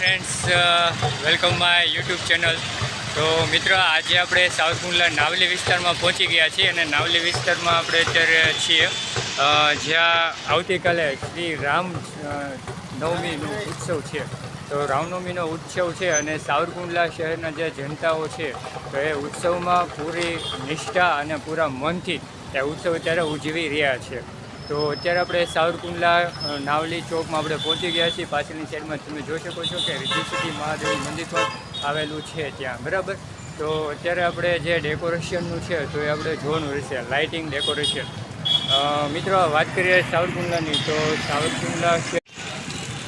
Friends, welcome my YouTube channel. તો મિત્રો, આજે આપણે સાવરકુંડલા નાવલી વિસ્તારમાં પહોંચી ગયા છીએ અને નાવલી વિસ્તારમાં આપણે અત્યારે છીએ જ્યાં આવતીકાલે શ્રી રામ નવમીનો ઉત્સવ છે. તો રામનવમીનો ઉત્સવ છે અને સાવરકુંડલા શહેરના જે જનતાઓ છે તો એ ઉત્સવમાં પૂરી નિષ્ઠા અને પૂરા મનથી એ ઉત્સવ અત્યારે ઉજવી રહ્યા છે. તો અત્યારે આપણે સાવરકુંડલા નાવલી ચોકમાં આપણે પહોંચી ગયા છીએ. પાછળની સાઈડમાં તમે જોઈ શકો છો કે રિધિસિધ્ધિમંદરનું મંદિર પણ આવેલું છે ત્યાં, બરાબર. તો અત્યારે આપણે જે ડેકોરેશનનું છે તો એ આપણે જોવાનું રહેશે, લાઇટિંગ ડેકોરેશન. મિત્રો, વાત કરીએ સાવરકુંડલાની, તો સાવરકુંડલા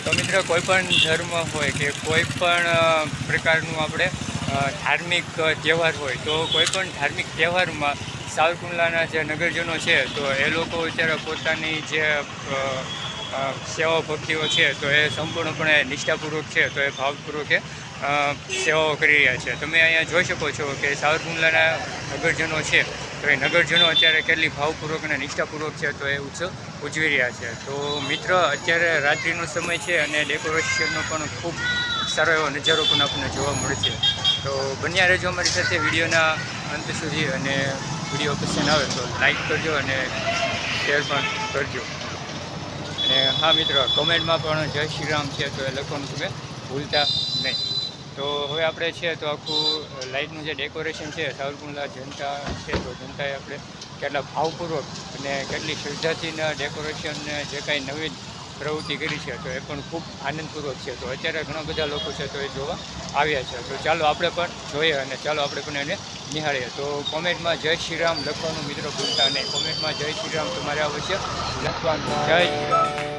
તો મિત્રો, કોઈ પણ ધર્મ હોય કે કોઈ પણ પ્રકારનું આપણે ધાર્મિક તહેવાર હોય તો કોઈ પણ ધાર્મિક તહેવારમાં સાવરકુંડલાના જે નગરજનો છે તો એ લોકો અત્યારે પોતાની જે સેવા ભક્તિઓ છે તો એ સંપૂર્ણપણે નિષ્ઠાપૂર્વક છે તો એ ભાવપૂર્વક સેવાઓ કરી રહ્યા છે. તમે અહીંયા જોઈ શકો છો કે સાવરકુંડલાના નગરજનો છે તો એ નગરજનો અત્યારે કેટલી ભાવપૂર્વક અને નિષ્ઠાપૂર્વક છે તો એ ઉત્સવ ઉજવી રહ્યા છે. તો મિત્ર, અત્યારે રાત્રિનો સમય છે અને ડેકોરેશનનો પણ ખૂબ સારો એવો નજારો પણ આપણને જોવા મળે છે. તો બન્યા રહેજો અમારી સાથે વિડીયોના અંત સુધી, અને વિડીયો પસંદ આવે તો લાઈક કરજો અને શેર પણ કરજો. અને હા મિત્રો, કોમેન્ટમાં પણ જય શ્રીરામ છે તો એ લખવાનું તમે ભૂલતા નહીં. તો હવે આપણે છે તો આખું લાઇટનું જે ડેકોરેશન છે સાવરકુંડલા જનતા છે તો જનતાએ આપણે કેટલા ભાવપૂર્વક અને કેટલી શ્રદ્ધાથીના ડેકોરેશનને જે કાંઈ નવી પ્રવૃત્તિ કરી છે તો એ પણ ખૂબ આનંદપૂર્વક છે. તો અત્યારે ઘણા બધા લોકો છે તો એ જોવા આવ્યા છે. તો ચાલો આપણે પણ જોઈએ અને ચાલો આપણે પણ એને નિહાળીએ. તો કોમેન્ટમાં જય શ્રીરામ લખવાનું મિત્રો ભૂલતા નહીં. કોમેન્ટમાં જય શ્રીરામ તમારે અવશ્ય લખવાનું. જય શ્રીરામ.